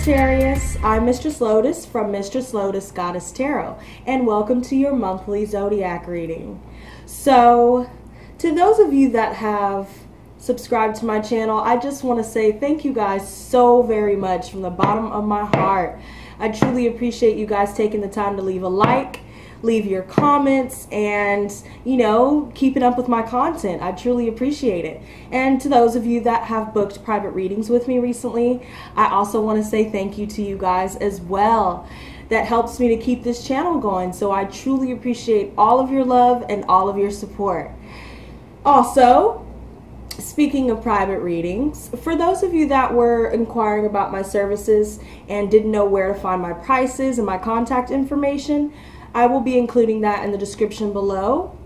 Sagittarius, I'm Mistress Lotus from Mistress Lotus Goddess Tarot, and welcome to your monthly zodiac reading. So, to those of you that have subscribed to my channel, I just want to say thank you guys so very much from the bottom of my heart. I truly appreciate you guys taking the time to leave a like, leave your comments, and keeping up with my content. I truly appreciate it. And to those of you that have booked private readings with me recently, I also want to say thank you to you guys as well. That helps me to keep this channel going, so I truly appreciate all of your love and all of your support. Also, speaking of private readings, for those of you that were inquiring about my services and didn't know where to find my prices and my contact information, I will be including that in the description below.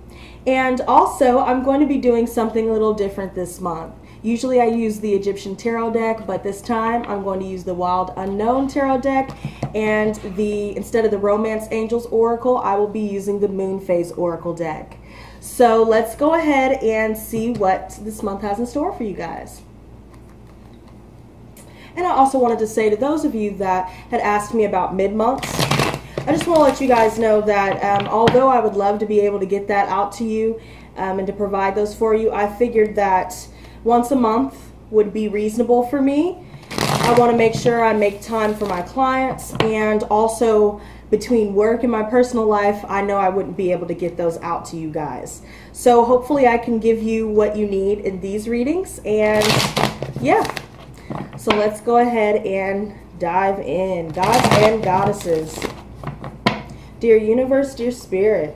And also, I'm going to be doing something a little different this month. Usually I use the Egyptian Tarot deck, but this time I'm going to use the Wild Unknown Tarot deck, and instead of the Romance Angels Oracle, I will be using the Moonphase Oracle deck. So let's go ahead and see what this month has in store for you guys. And I also wanted to say to those of you that had asked me about mid-months, I just want to let you guys know that although I would love to be able to get that out to you and to provide those for you, I figured that once a month would be reasonable for me. I want to make sure I make time for my clients, and also between work and my personal life, I know I wouldn't be able to get those out to you guys. So hopefully I can give you what you need in these readings, and yeah. So let's go ahead and dive in. Gods and goddesses. Dear universe, dear spirit,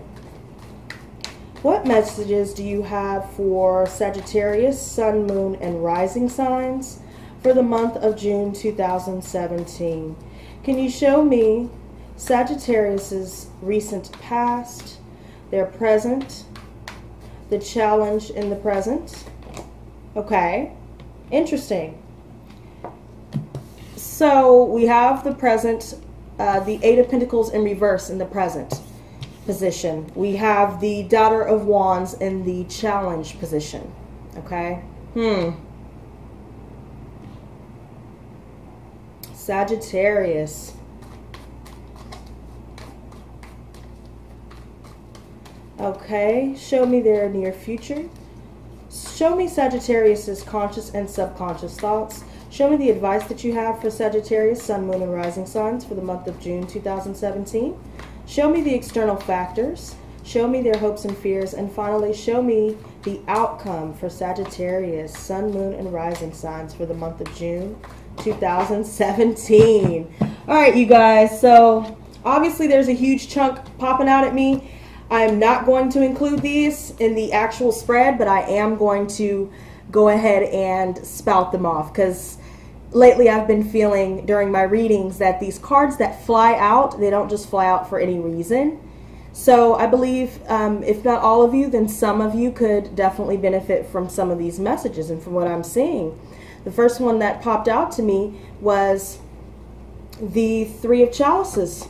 what messages do you have for Sagittarius, Sun, Moon, and Rising signs for the month of June 2017? Can you show me Sagittarius's recent past, their present, the challenge in the present? Okay, interesting. So we have the present, the Eight of Pentacles in reverse in the present position. We have the Daughter of Wands in the challenge position. Okay. Sagittarius. Okay. Show me their near future. Show me Sagittarius's conscious and subconscious thoughts. Show me the advice that you have for Sagittarius, Sun, Moon, and Rising signs for the month of June 2017. Show me the external factors. Show me their hopes and fears. And finally, show me the outcome for Sagittarius, Sun, Moon, and Rising signs for the month of June 2017. All right, you guys. So obviously there's a huge chunk popping out at me. I'm not going to include these in the actual spread, but I am going to go ahead and spout them off, because lately I've been feeling during my readings that these cards that fly out, they don't just fly out for any reason. So I believe if not all of you, then some of you could definitely benefit from some of these messages and from what I'm seeing. The first one that popped out to me was the Three of Chalices.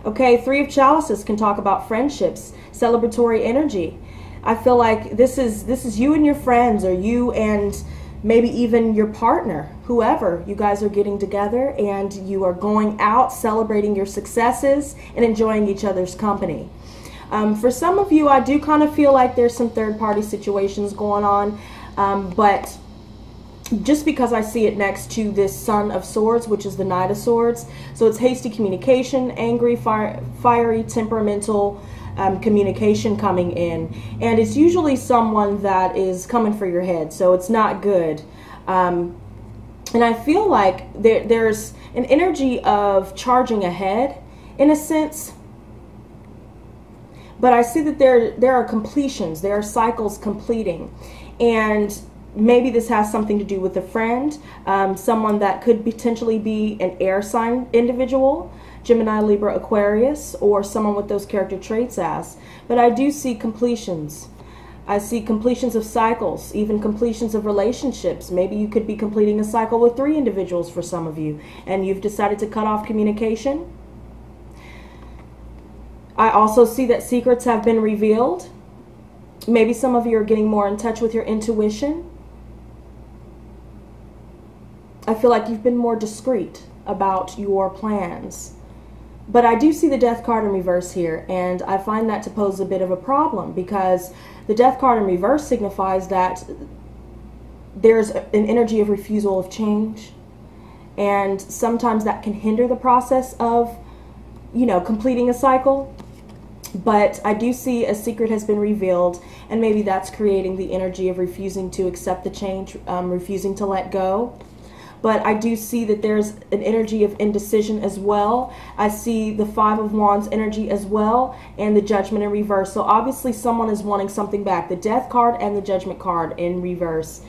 Okay, Three of Chalices can talk about friendships, celebratory energy. I feel like this is you and your friends, or you and maybe even your partner, whoever. You guys are getting together and you are going out, celebrating your successes and enjoying each other's company. For some of you, I do kind of feel like there's some third-party situations going on, but just because I see it next to this Son of Swords, which is the Knight of Swords, so it's hasty communication, angry, fiery, temperamental communication coming in, and it's usually someone that is coming for your head, so it's not good. And I feel like there's an energy of charging ahead in a sense, but I see that there are completions, there are cycles completing, and maybe this has something to do with a friend, someone that could potentially be an air sign individual, Gemini, Libra, Aquarius, or someone with those character traits as. But I do see completions. I see completions of cycles, even completions of relationships. Maybe you could be completing a cycle with 3 individuals for some of you, and you've decided to cut off communication. I also see that secrets have been revealed. Maybe some of you are getting more in touch with your intuition. I feel like you've been more discreet. about your plans. But I do see the Death card in reverse here, and I find that to pose a bit of a problem, because the Death card in reverse signifies that there's an energy of refusal of change, and sometimes that can hinder the process of, you know, completing a cycle. But I do see a secret has been revealed, and maybe that's creating the energy of refusing to accept the change, refusing to let go. But I do see that there's an energy of indecision as well. I see the Five of Wands energy as well, and the Judgment in reverse. So obviously someone is wanting something back. The Death card and the Judgment card in reverse.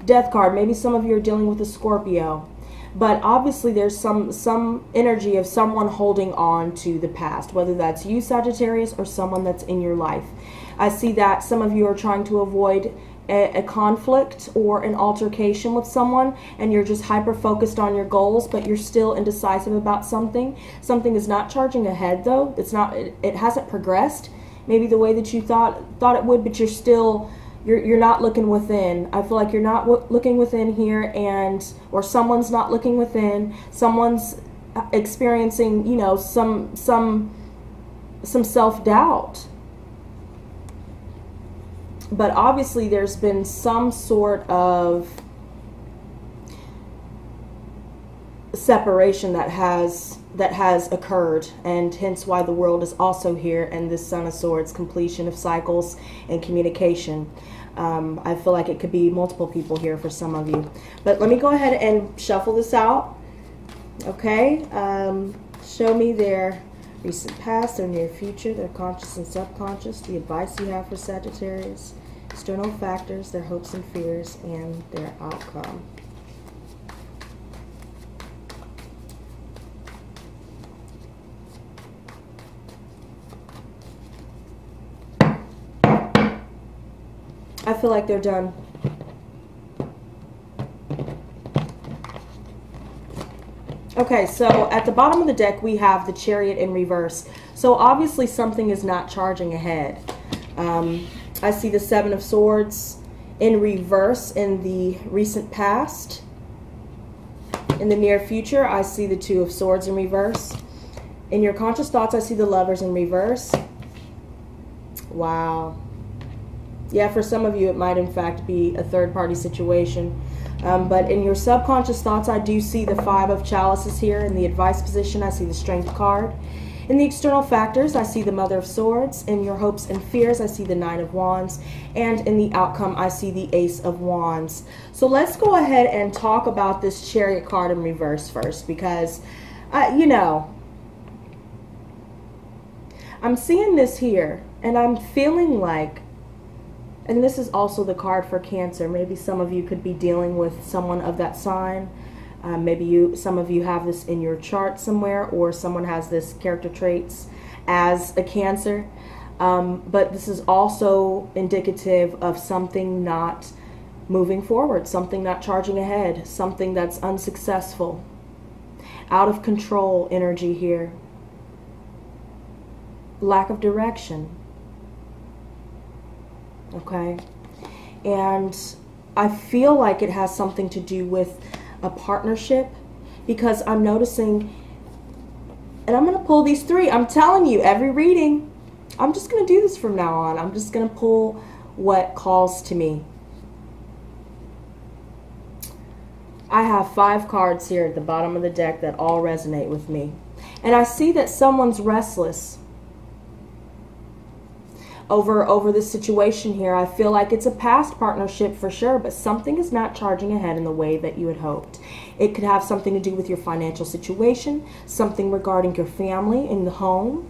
Death card, maybe some of you are dealing with a Scorpio. But obviously there's some energy of someone holding on to the past, whether that's you, Sagittarius, or someone that's in your life. I see that some of you are trying to avoid a conflict or an altercation with someone, and you're just hyper focused on your goals, but you're still indecisive about something. Something is not charging ahead, though. It hasn't progressed maybe the way that you thought it would, but you're still, you're not looking within. I feel like you're not looking within here, or someone's not looking within. Someone's experiencing, you know, some self-doubt. But obviously there's been some sort of separation that has occurred, and hence why the World is also here, and this Sun of Swords, completion of cycles and communication. I feel like it could be multiple people here for some of you. But let me go ahead and shuffle this out. Okay, show me their recent past, their near future, their conscious and subconscious, the advice you have for Sagittarius, external factors, their hopes and fears, and their outcome. I feel like they're done. Okay, so at the bottom of the deck we have the Chariot in reverse. So obviously something is not charging ahead. I see the Seven of Swords in reverse in the recent past. In the near future, I see the Two of Swords in reverse. In your conscious thoughts, I see the Lovers in reverse. Wow. Yeah, for some of you, it might in fact be a third-party situation. But in your subconscious thoughts, I do see the Five of Chalices here. In the advice position, I see the Strength card. In the external factors, I see the Mother of Swords. In your hopes and fears, I see the Nine of Wands. And in the outcome, I see the Ace of Wands. So let's go ahead and talk about this Chariot card in reverse first, because, you know, I'm seeing this here, and I'm feeling like, and this is also the card for Cancer. Maybe some of you could be dealing with someone of that sign. Maybe some of you have this in your chart somewhere, or someone has this character traits as a Cancer. But this is also indicative of something not moving forward, something not charging ahead, something that's unsuccessful, out of control energy here. Lack of direction. Okay, and I feel like it has something to do with a partnership, because I'm noticing, and I'm going to pull these three. I'm telling you, every reading, I'm just going to do this from now on. I'm just going to pull what calls to me. I have 5 cards here at the bottom of the deck that all resonate with me, and I see that someone's restless over this situation here. I feel like it's a past partnership for sure, but something is not charging ahead in the way that you had hoped. It could have something to do with your financial situation, something regarding your family in the home.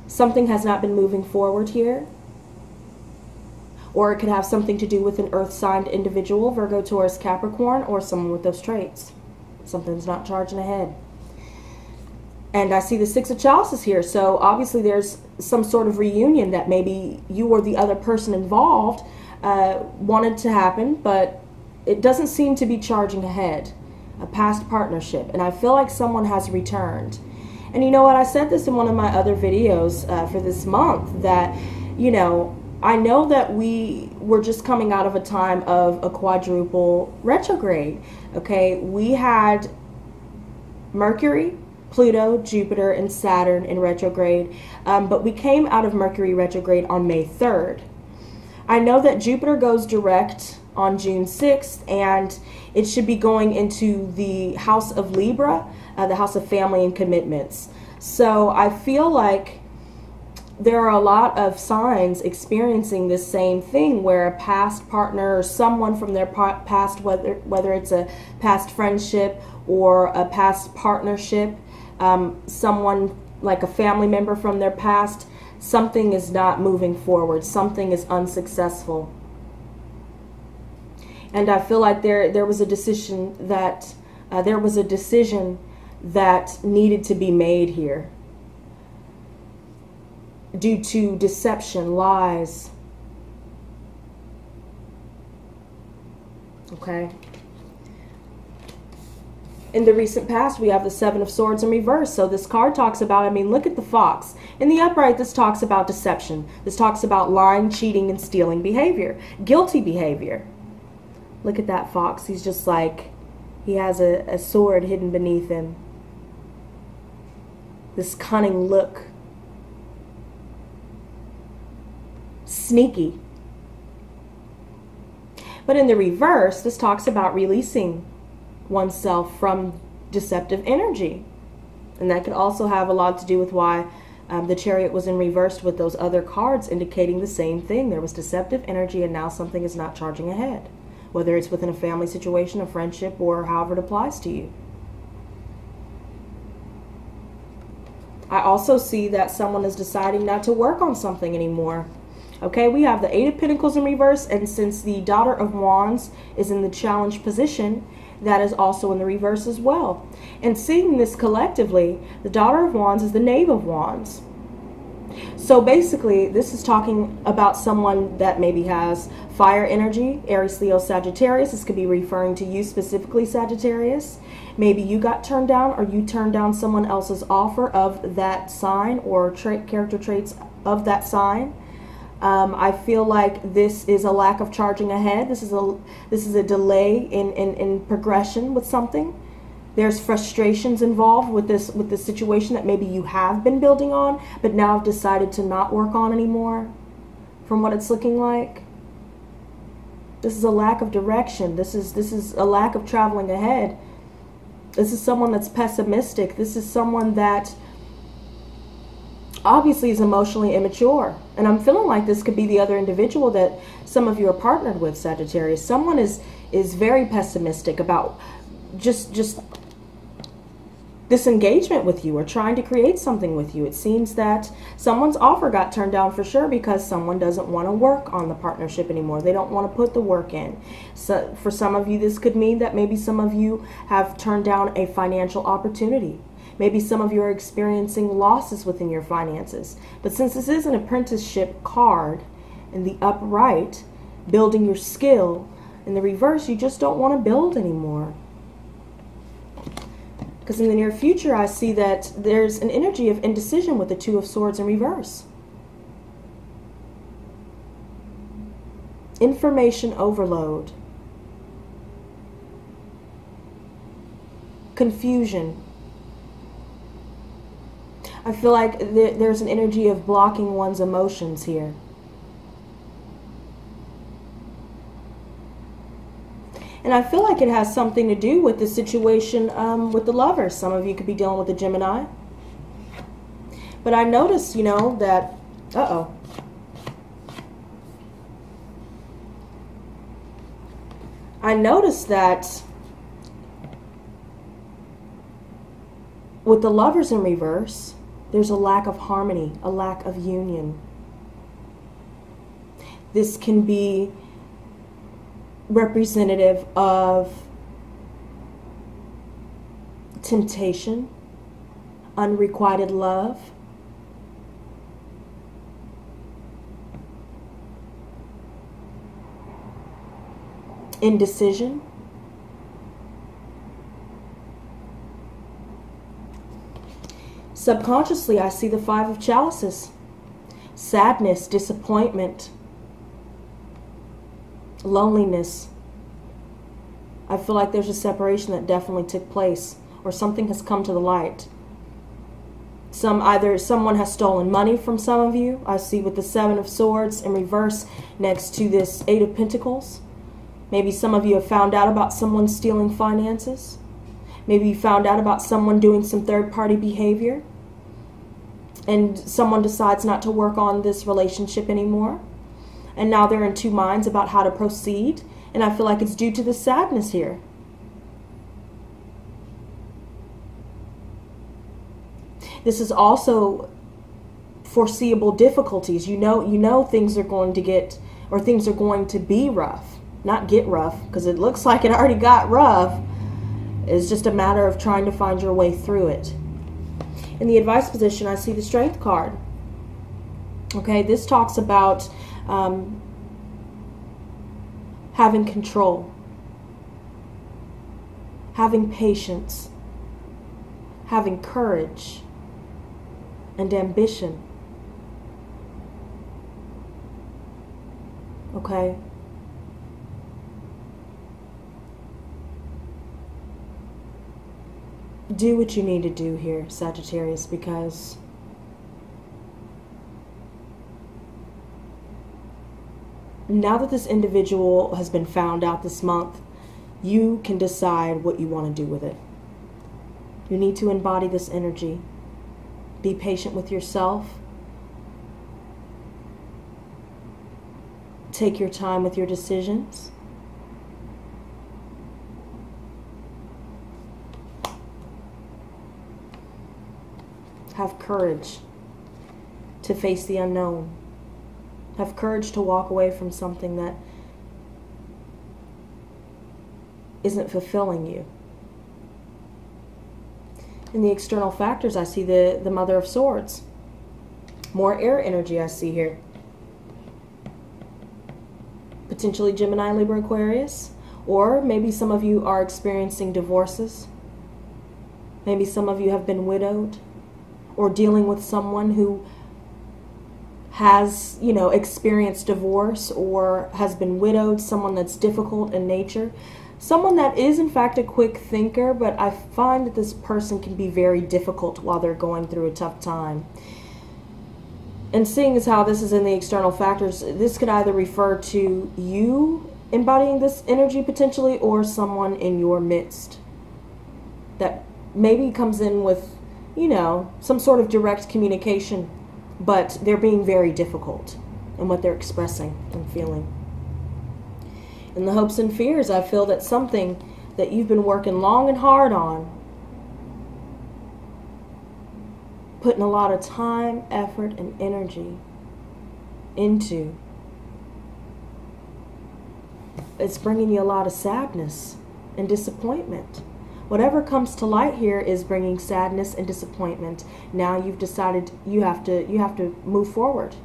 Something has not been moving forward here. Or it could have something to do with an earth-signed individual, Virgo, Taurus, Capricorn, or someone with those traits. Something's not charging ahead. And I see the Six of Chalices here, so obviously there's some sort of reunion that maybe you or the other person involved wanted to happen, but it doesn't seem to be charging ahead. A past partnership, and I feel like someone has returned. And you know what, I said this in one of my other videos for this month, that, you know, I know that we were just coming out of a time of a quadruple retrograde. Okay, we had Mercury, Pluto, Jupiter, and Saturn in retrograde, but we came out of Mercury retrograde on May 3rd. I know that Jupiter goes direct on June 6th, and it should be going into the house of Libra, the house of family and commitments. So I feel like there are a lot of signs experiencing this same thing, where a past partner or someone from their past, whether it's a past friendship or a past partnership, someone like a family member from their past, something is not moving forward, something is unsuccessful. And I feel like there was a decision that needed to be made here, due to deception, lies. Okay. In the recent past, we have the Seven of Swords in reverse. So this card talks about, I mean, look at the fox. In the upright, this talks about deception. This talks about lying, cheating, and stealing behavior. Guilty behavior. Look at that fox. He's just like, he has a sword hidden beneath him. This cunning look. Sneaky. But in the reverse, this talks about releasing oneself from deceptive energy. And that could also have a lot to do with why the Chariot was in reverse with those other cards, indicating the same thing. There was deceptive energy, and now something is not charging ahead. Whether it's within a family situation, a friendship, or however it applies to you. I also see that someone is deciding not to work on something anymore. Okay, we have the Eight of Pentacles in reverse, and since the Daughter of Wands is in the challenge position, that is also in the reverse as well. And seeing this collectively, the Daughter of Wands is the Knave of Wands. So basically, this is talking about someone that maybe has fire energy, Aries, Leo, Sagittarius. This could be referring to you specifically, Sagittarius. Maybe you got turned down, or you turned down someone else's offer of that sign, or character traits of that sign. I feel like this is a lack of charging ahead. This is a delay in progression with something. There's frustrations involved with this situation that maybe you have been building on, but now have decided to not work on anymore, from what it's looking like. This is a lack of direction. This is a lack of traveling ahead. This is someone that's pessimistic. This is someone that obviously is emotionally immature. And I'm feeling like this could be the other individual that some of you are partnered with, Sagittarius. Someone is very pessimistic about just this engagement with you, or trying to create something with you. It seems that someone's offer got turned down for sure because someone doesn't want to work on the partnership anymore. They don't want to put the work in. So for some of you, this could mean that maybe some of you have turned down a financial opportunity. Maybe some of you are experiencing losses within your finances. But since this is an apprenticeship card in the upright, building your skill, in the reverse, you just don't want to build anymore. Because in the near future, I see that there's an energy of indecision with the Two of Swords in reverse. Information overload. Confusion. I feel like there's an energy of blocking one's emotions here. And I feel like it has something to do with the situation with the Lovers. Some of you could be dealing with the Gemini. But I noticed, you know, that, I noticed that with the Lovers in reverse, there's a lack of harmony, a lack of union. This can be representative of temptation, unrequited love, indecision, subconsciously, I see the Five of Chalices, sadness, disappointment, loneliness. I feel like there's a separation that definitely took place, or something has come to the light. Either someone has stolen money from some of you. I see with the Seven of Swords in reverse next to this Eight of Pentacles. Maybe some of you have found out about someone stealing finances. Maybe you found out about someone doing some third-party behavior, and someone decides not to work on this relationship anymore. And now they're in two minds about how to proceed. And I feel like it's due to the sadness here. This is also foreseeable difficulties. You know things are going to get, or things are going to be rough. Not get rough, because it looks like it already got rough. It's just a matter of trying to find your way through it. In the advice position, I see the Strength card. Okay, this talks about having control, having patience, having courage, and ambition. Okay? Do what you need to do here, Sagittarius, because now that this individual has been found out this month, you can decide what you want to do with it. You need to embody this energy. Be patient with yourself. Take your time with your decisions. Have courage to face the unknown. Have courage to walk away from something that isn't fulfilling you. In the external factors, I see the Mother of Swords. More air energy I see here. Potentially Gemini, Libra, Aquarius. Or maybe some of you are experiencing divorces. Maybe some of you have been widowed, or dealing with someone who has, experienced divorce or has been widowed, someone that's difficult in nature. Someone that is, in fact, a quick thinker, but I find that this person can be very difficult while they're going through a tough time. And seeing as how this is in the external factors, this could either refer to you embodying this energy potentially, or someone in your midst that maybe comes in with, some sort of direct communication, but they're being very difficult in what they're expressing and feeling. In the hopes and fears, I feel that something that you've been working long and hard on, putting a lot of time, effort, and energy into, it's bringing you a lot of sadness and disappointment. Whatever comes to light here is bringing sadness and disappointment. Now you've decided you have to move forward.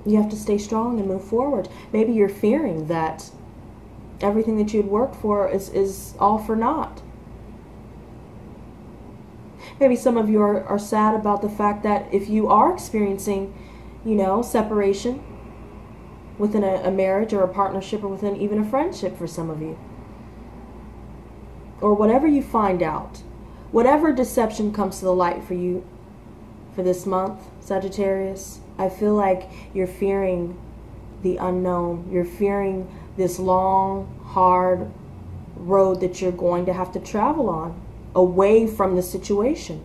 You have to stay strong and move forward. Maybe you're fearing that everything that you'd worked for is all for naught. Maybe some of you are sad about the fact that if you are experiencing, separation within a marriage or a partnership, or within even a friendship for some of you, or whatever you find out, whatever deception comes to the light for you for this month, Sagittarius, I feel like you're fearing the unknown. You're fearing this long, hard road that you're going to have to travel on, away from the situation.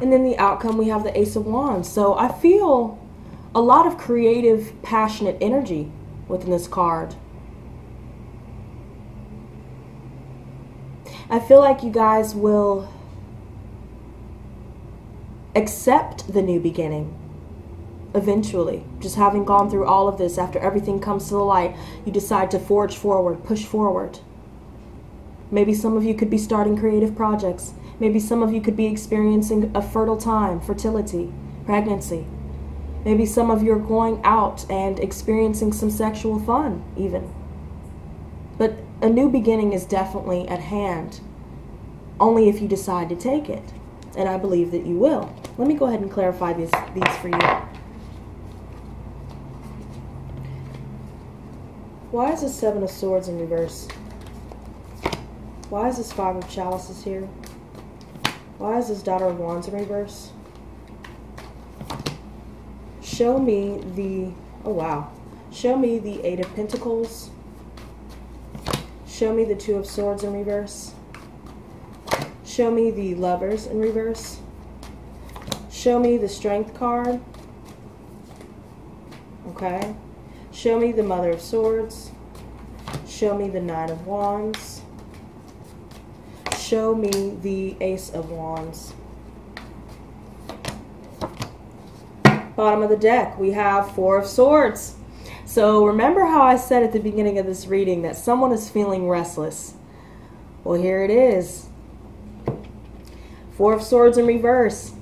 And then the outcome, we have the Ace of Wands. So I feel a lot of creative, passionate energy within this card. I feel like you guys will accept the new beginning eventually. Just having gone through all of this, after everything comes to the light, you decide to forge forward, push forward. Maybe some of you could be starting creative projects. Maybe some of you could be experiencing a fertile time, fertility, pregnancy. Maybe some of you are going out and experiencing some sexual fun even. But a new beginning is definitely at hand, only if you decide to take it. And I believe that you will. Let me go ahead and clarify these for you. Why is this Seven of Swords in reverse? Why is this Five of Chalices here? Why is this Daughter of Wands in reverse? Show me the, oh wow. Show me the Eight of Pentacles. Show me the Two of Swords in reverse. Show me the Lovers in reverse. Show me the Strength card. Okay. Show me the Mother of Swords. Show me the Nine of Wands. Show me the Ace of Wands. Bottom of the deck, we have Four of Swords. So remember how I said at the beginning of this reading that someone is feeling restless? Well, here it is. Four of Swords in reverse.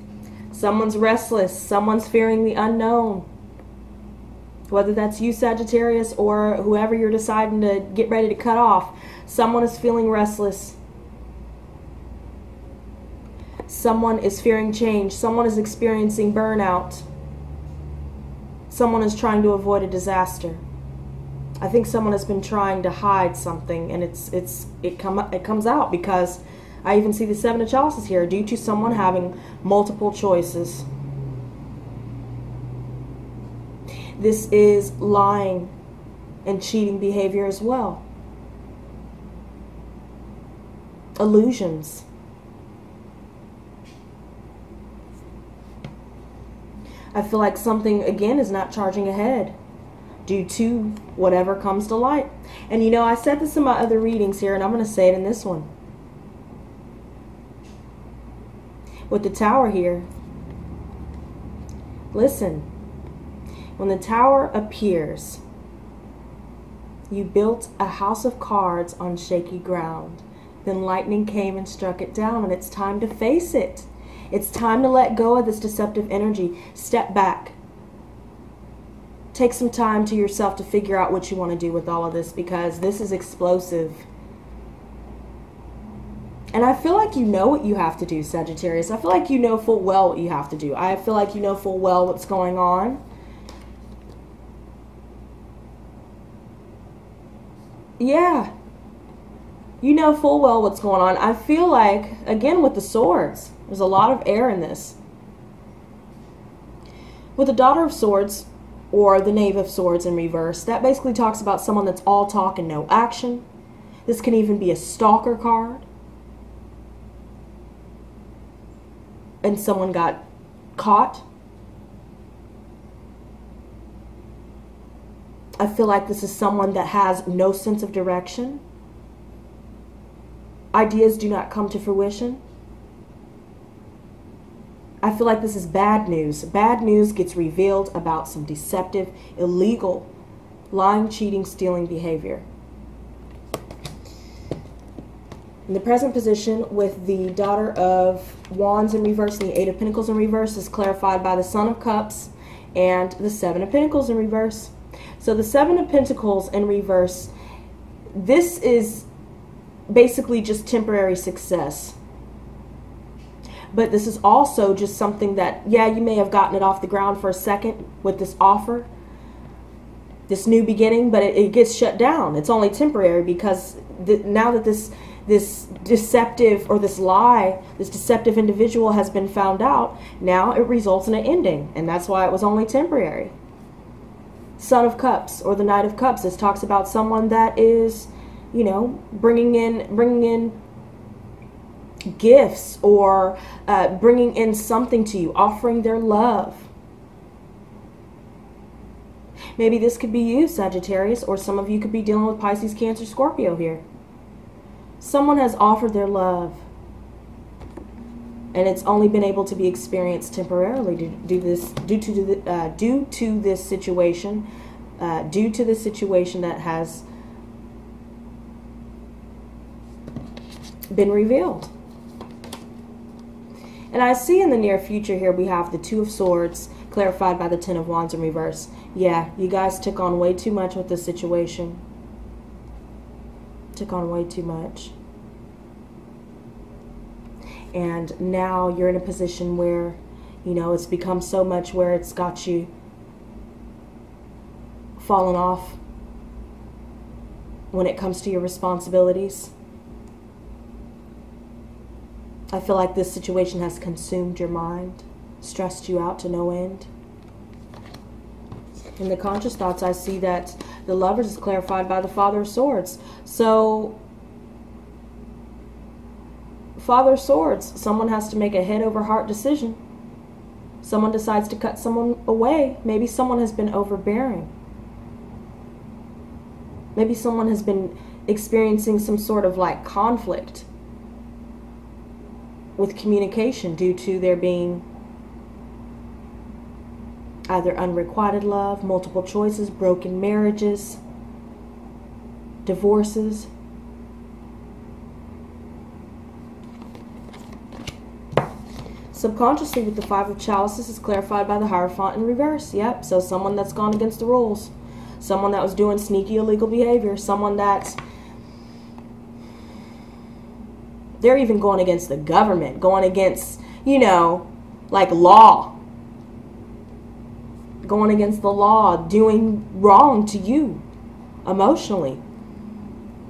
Someone's restless. Someone's fearing the unknown. Whether that's you, Sagittarius, or whoever you're deciding to get ready to cut off. Someone is feeling restless. Someone is fearing change. Someone is experiencing burnout. Someone is trying to avoid a disaster. I think someone has been trying to hide something, and it comes out because I even see the Seven of Chalices here, due to someone having multiple choices. This is lying and cheating behavior as well. Illusions. I feel like something, again, is not charging ahead due to whatever comes to light. And you know, I said this in my other readings here, and I'm going to say it in this one. With the Tower here, listen, when the Tower appears, you built a house of cards on shaky ground. Then lightning came and struck it down, and it's time to face it. It's time to let go of this deceptive energy. Step back. Take some time to yourself to figure out what you want to do with all of this, because this is explosive. And I feel like you know what you have to do, Sagittarius. I feel like you know full well what you have to do. I feel like you know full well what's going on. Yeah. You know full well what's going on. I feel like, again, with the Swords, there's a lot of air in this. With the Daughter of Swords, or the Knave of Swords in reverse, that basically talks about someone that's all talk and no action. This can even be a stalker card. And someone got caught. I feel like this is someone that has no sense of direction. Ideas do not come to fruition. I feel like this is bad news. Bad news gets revealed about some deceptive, illegal, lying, cheating, stealing behavior. In the present position, with the Daughter of Wands in reverse and the Eight of Pentacles in reverse, is clarified by the Son of Cups and the Seven of Pentacles in reverse. So the Seven of Pentacles in reverse, this is basically just temporary success. But this is also just something that, yeah, you may have gotten it off the ground for a second with this offer, this new beginning, but it gets shut down. It's only temporary, because now that this deceptive, or this lie, this deceptive individual has been found out, now it results in an ending, and that's why it was only temporary. Son of Cups, or the Knight of Cups, this talks about someone that is, you know, bringing in gifts, or bringing in something to you, offering their love. Maybe this could be you, Sagittarius, or some of you could be dealing with Pisces, Cancer, Scorpio here. Someone has offered their love, and it's only been able to be experienced temporarily due to this situation that has been revealed. And I see in the near future here we have the Two of Swords clarified by the Ten of Wands in reverse. Yeah, you guys took on way too much with this situation. Took on way too much. And now you're in a position where, you know, it's become so much where it's got you falling off when it comes to your responsibilities. I feel like this situation has consumed your mind, stressed you out to no end. In the conscious thoughts, I see that the Lovers is clarified by the Father of Swords. So, Father of Swords, someone has to make a head over heart decision. Someone decides to cut someone away. Maybe someone has been overbearing. Maybe someone has been experiencing some sort of like conflict with communication due to there being either unrequited love, multiple choices, broken marriages, divorces. Subconsciously, with the Five of Chalices, is clarified by the Hierophant in reverse. Yep, so someone that's gone against the rules. Someone that was doing sneaky illegal behavior. Someone that's... they're even going against the government. Going against, you know, like law. Going against the law. Doing wrong to you emotionally.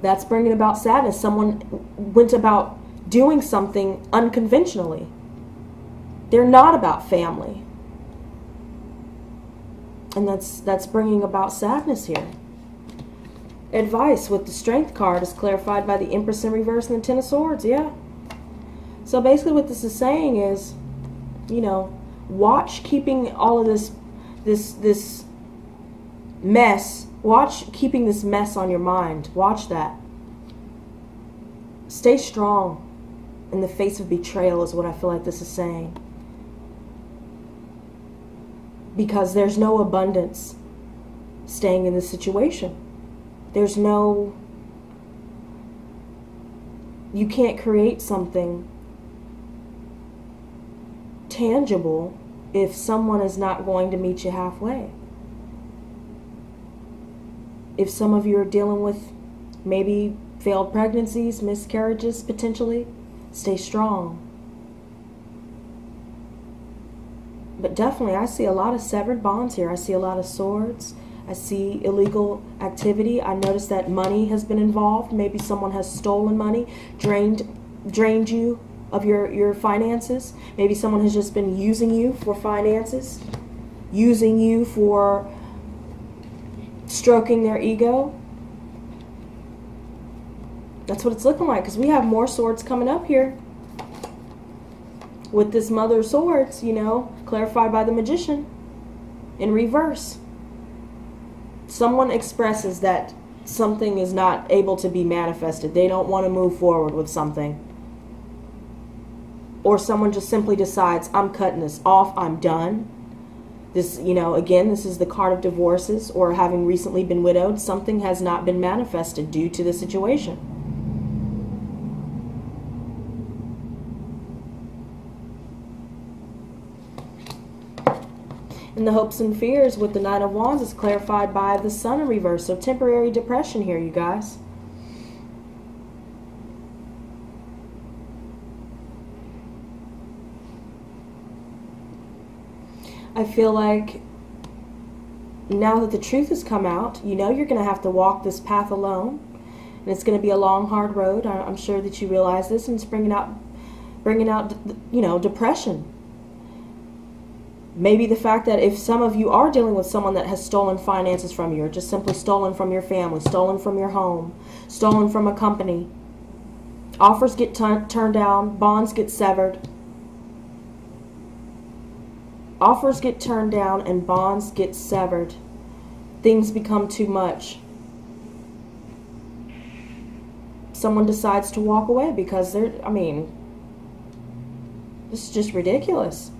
That's bringing about sadness. Someone went about doing something unconventionally. They're not about family. And that's bringing about sadness here. Advice with the Strength card is clarified by the Empress in reverse and the Ten of Swords. Yeah. So basically what this is saying is, you know, watch keeping all of this mess. Watch keeping this mess on your mind. Watch that. Stay strong in the face of betrayal is what I feel like this is saying. Because there's no abundance staying in this situation. There's no... you can't create something tangible if someone is not going to meet you halfway. If some of you are dealing with maybe failed pregnancies, miscarriages potentially, stay strong. But definitely, I see a lot of severed bonds here. I see a lot of swords. I see illegal activity. I notice that money has been involved. Maybe someone has stolen money, drained you of your finances. Maybe someone has just been using you for finances, using you for stroking their ego. That's what it's looking like, because we have more swords coming up here. With this Mother of Swords, you know, clarified by the Magician in reverse. Someone expresses that something is not able to be manifested. They don't want to move forward with something. Or someone just simply decides, I'm cutting this off, I'm done. This, you know, again, this is the card of divorces or having recently been widowed. Something has not been manifested due to the situation. And the hopes and fears with the Knight of Wands is clarified by the Sun in reverse. So temporary depression here, you guys. I feel like now that the truth has come out, you know you're going to have to walk this path alone. And it's going to be a long, hard road. I'm sure that you realize this, and it's bringing out, you know, depression. Maybe the fact that if some of you are dealing with someone that has stolen finances from you, or just simply stolen from your family, stolen from your home, stolen from a company, offers get turned down, bonds get severed. Offers get turned down and bonds get severed. Things become too much. Someone decides to walk away because they're, I mean, this is just ridiculous.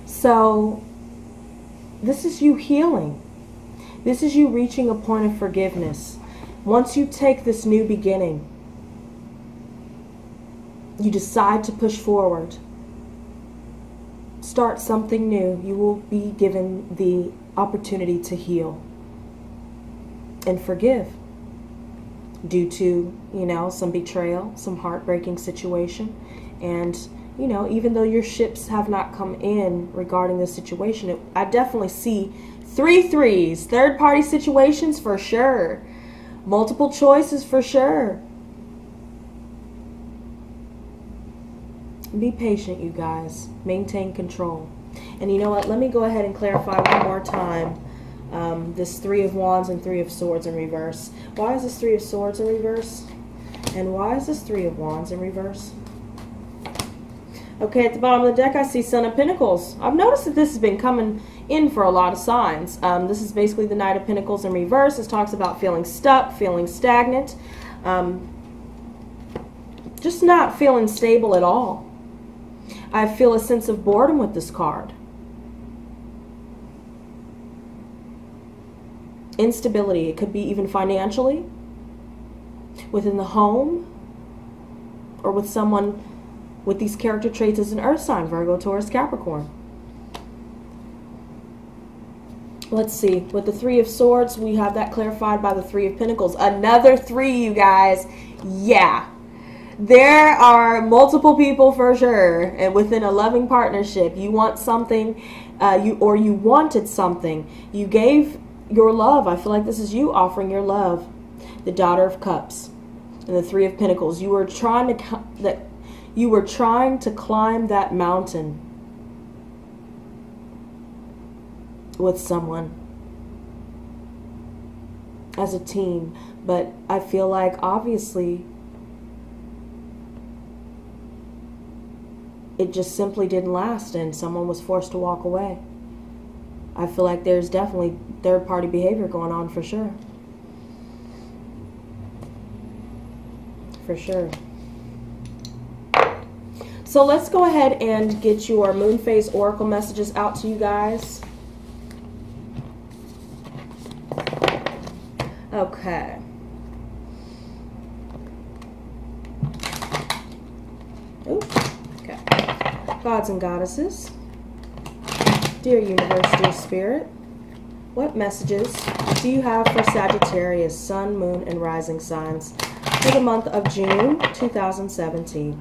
So, this is you healing. This is you reaching a point of forgiveness. Once you take this new beginning, you decide to push forward, start something new, you will be given the opportunity to heal and forgive due to, you know, some betrayal, some heartbreaking situation. And you know, even though your ships have not come in regarding this situation, I definitely see 3 threes. Third party situations for sure. Multiple choices for sure. Be patient, you guys. Maintain control. And you know what? Let me go ahead and clarify one more time. This 3 of Wands and 3 of Swords in reverse. Why is this 3 of Swords in reverse? And why is this 3 of Wands in reverse? Okay, at the bottom of the deck, I see Son of Pentacles. I've noticed that this has been coming in for a lot of signs. This is basically the Knight of Pentacles in reverse. This talks about feeling stuck, feeling stagnant, just not feeling stable at all. I feel a sense of boredom with this card. Instability. It could be even financially, within the home, or with someone with these character traits as an earth sign, Virgo, Taurus, Capricorn. Let's see. With the 3 of Swords, we have that clarified by the 3 of Pentacles. Another 3, you guys. Yeah. There are multiple people for sure, and within a loving partnership, you want something, you wanted something. You gave your love. I feel like this is you offering your love. The Daughter of Cups and the 3 of Pentacles. You were trying to climb that mountain with someone as a team, but I feel like obviously it just simply didn't last and someone was forced to walk away. I feel like there's definitely third-party behavior going on for sure. For sure. So let's go ahead and get your Moonphase Oracle messages out to you guys. Okay. Ooh, okay. Gods and goddesses. Dear universe, dear spirit, what messages do you have for Sagittarius, Sun, Moon, and Rising signs for the month of June 2017?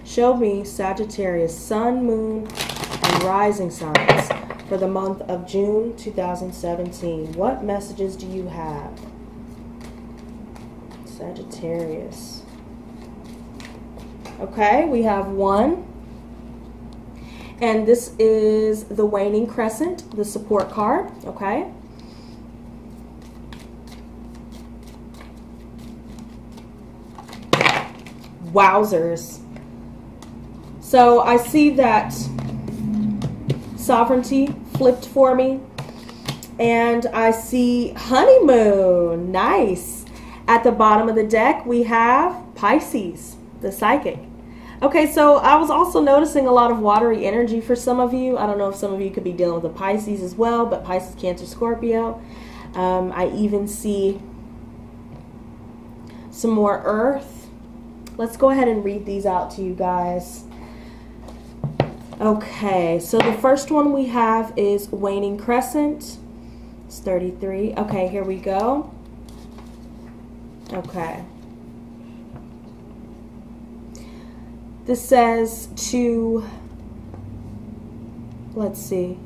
Show me Sagittarius, Sun, Moon, and Rising signs for the month of June 2017. What messages do you have? Sagittarius. Okay, we have 1. And this is the waning crescent, the support card, okay? Wowzers. So I see that sovereignty flipped for me. And I see honeymoon. Nice. At the bottom of the deck, we have Pisces, the psychic. Okay, so I was also noticing a lot of watery energy for some of you. I don't know if some of you could be dealing with the Pisces as well, but Pisces, Cancer, Scorpio. I even see some more earth. Let's go ahead and read these out to you guys. Okay, so the first one we have is waning crescent. It's 33. Okay, here we go. Okay. This says to, let's see.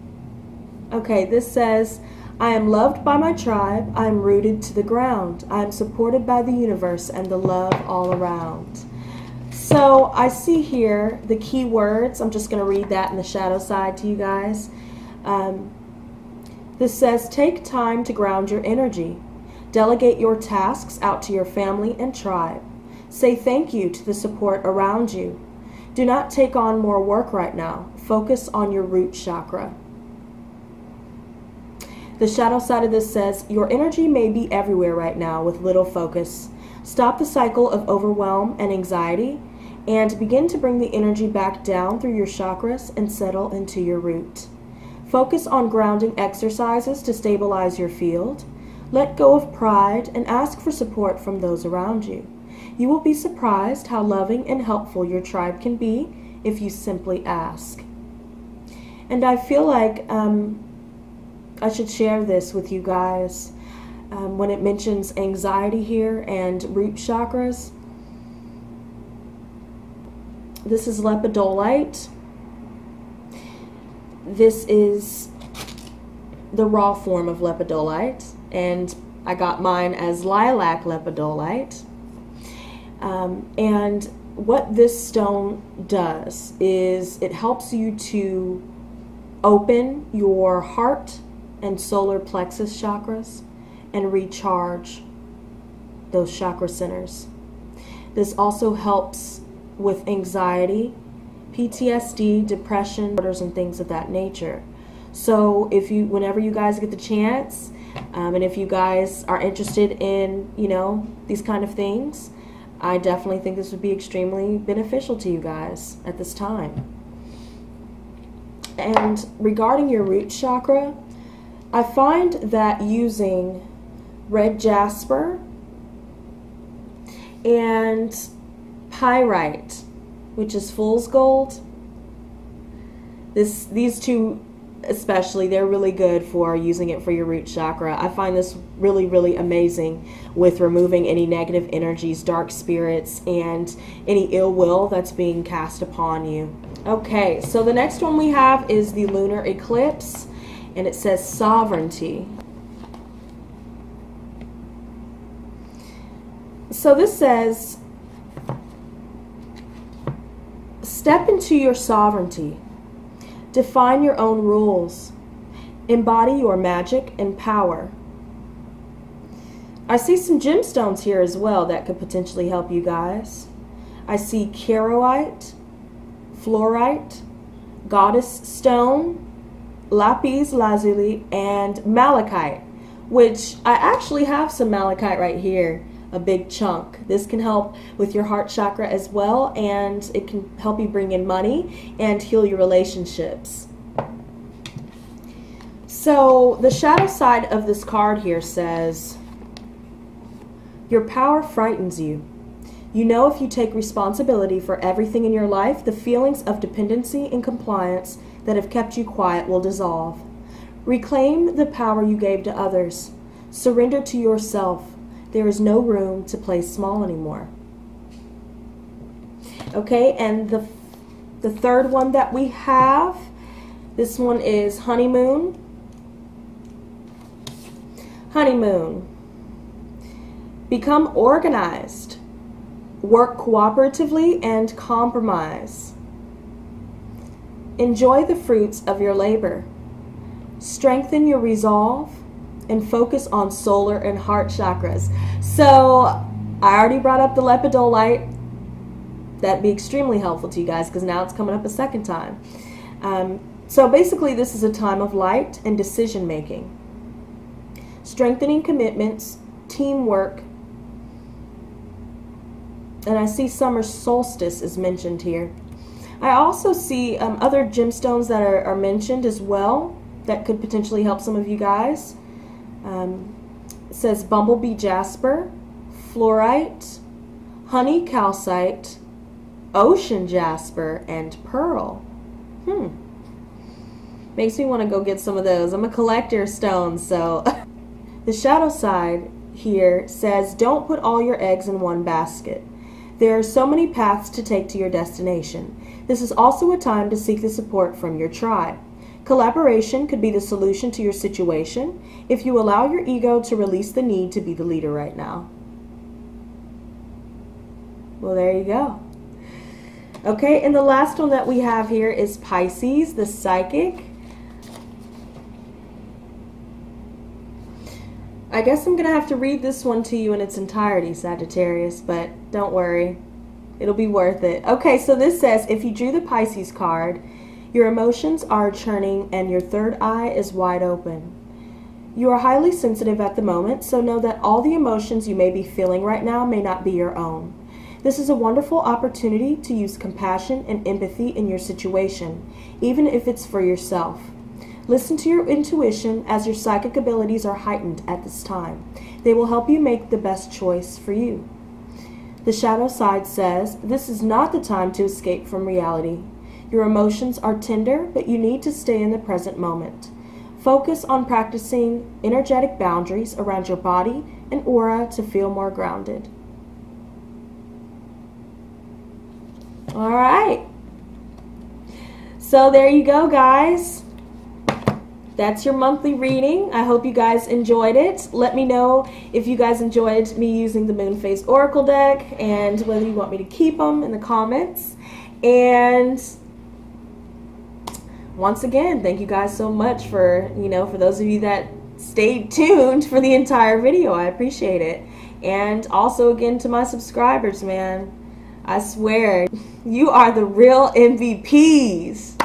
Okay, this says, I am loved by my tribe. I am rooted to the ground. I am supported by the universe and the love all around. So I see here the key words. I'm just going to read that in the shadow side to you guys. This says, take time to ground your energy. Delegate your tasks out to your family and tribe. Say thank you to the support around you. Do not take on more work right now. Focus on your root chakra. The shadow side of this says, your energy may be everywhere right now with little focus. Stop the cycle of overwhelm and anxiety and begin to bring the energy back down through your chakras and settle into your root. Focus on grounding exercises to stabilize your field. Let go of pride and ask for support from those around you. You will be surprised how loving and helpful your tribe can be if you simply ask. And I feel like I should share this with you guys. When it mentions anxiety here and root chakras, this is lepidolite. This is the raw form of lepidolite, and I got mine as lilac lepidolite. And what this stone does is it helps you to open your heart and solar plexus chakras and recharge those chakra centers. This also helps with anxiety, PTSD, depression, disorders, and things of that nature. So whenever you guys get the chance, and if you guys are interested in, these kind of things, I definitely think this would be extremely beneficial to you guys at this time. And regarding your root chakra, I find that using red jasper and pyrite, which is fool's gold, these two especially, they're really good for using it for your root chakra. I find this really, really amazing with removing any negative energies, dark spirits, and any ill will that's being cast upon you. Okay, so the next one we have is the lunar eclipse, and it says sovereignty. So this says, step into your sovereignty. Define your own rules. Embody your magic and power. I see some gemstones here as well that could potentially help you guys. I see charoite, fluorite, goddess stone, lapis lazuli, and malachite, which I actually have some malachite right here, a big chunk. This can help with your heart chakra as well, and it can help you bring in money and heal your relationships. So the shadow side of this card here says, your power frightens you. You know if you take responsibility for everything in your life, the feelings of dependency and compliance that have kept you quiet will dissolve. Reclaim the power you gave to others. Surrender to yourself. There is no room to play small anymore. Okay, and the third one that we have, this one is honeymoon. Honeymoon. Become organized. Work cooperatively and compromise. Enjoy the fruits of your labor. Strengthen your resolve and focus on solar and heart chakras. So I already brought up the lepidolite. That'd be extremely helpful to you guys because now it's coming up a second time. So basically this is a time of light and decision making. Strengthening commitments, teamwork, and I see summer solstice is mentioned here. I also see other gemstones that are mentioned as well that could potentially help some of you guys. It says bumblebee jasper, fluorite, honey calcite, ocean jasper, and pearl. Makes me want to go get some of those. I'm a collector of stones, so. The shadow side here says don't put all your eggs in one basket. There are so many paths to take to your destination. This is also a time to seek the support from your tribe. Collaboration could be the solution to your situation if you allow your ego to release the need to be the leader right now. Well, there you go. Okay, and the last one that we have here is Pisces, the psychic. I guess I'm going to have to read this one to you in its entirety, Sagittarius, but don't worry. It'll be worth it. Okay, so this says, if you drew the Pisces card, your emotions are churning and your third eye is wide open. You are highly sensitive at the moment, so know that all the emotions you may be feeling right now may not be your own. This is a wonderful opportunity to use compassion and empathy in your situation, even if it's for yourself. Listen to your intuition as your psychic abilities are heightened at this time. They will help you make the best choice for you. The shadow side says, this is not the time to escape from reality. Your emotions are tender, but you need to stay in the present moment. Focus on practicing energetic boundaries around your body and aura to feel more grounded. All right. So there you go, guys. that's your monthly reading. I hope you guys enjoyed it. Let me know if you guys enjoyed me using the Moonphase Oracle deck and whether you want me to keep them in the comments. And once again, thank you guys so much for, for those of you that stayed tuned for the entire video. I appreciate it. And also again to my subscribers, man. I swear, you are the real MVPs.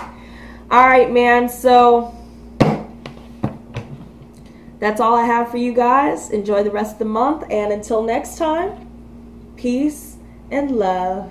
All right, man. So that's all I have for you guys. Enjoy the rest of the month. And until next time, peace and love.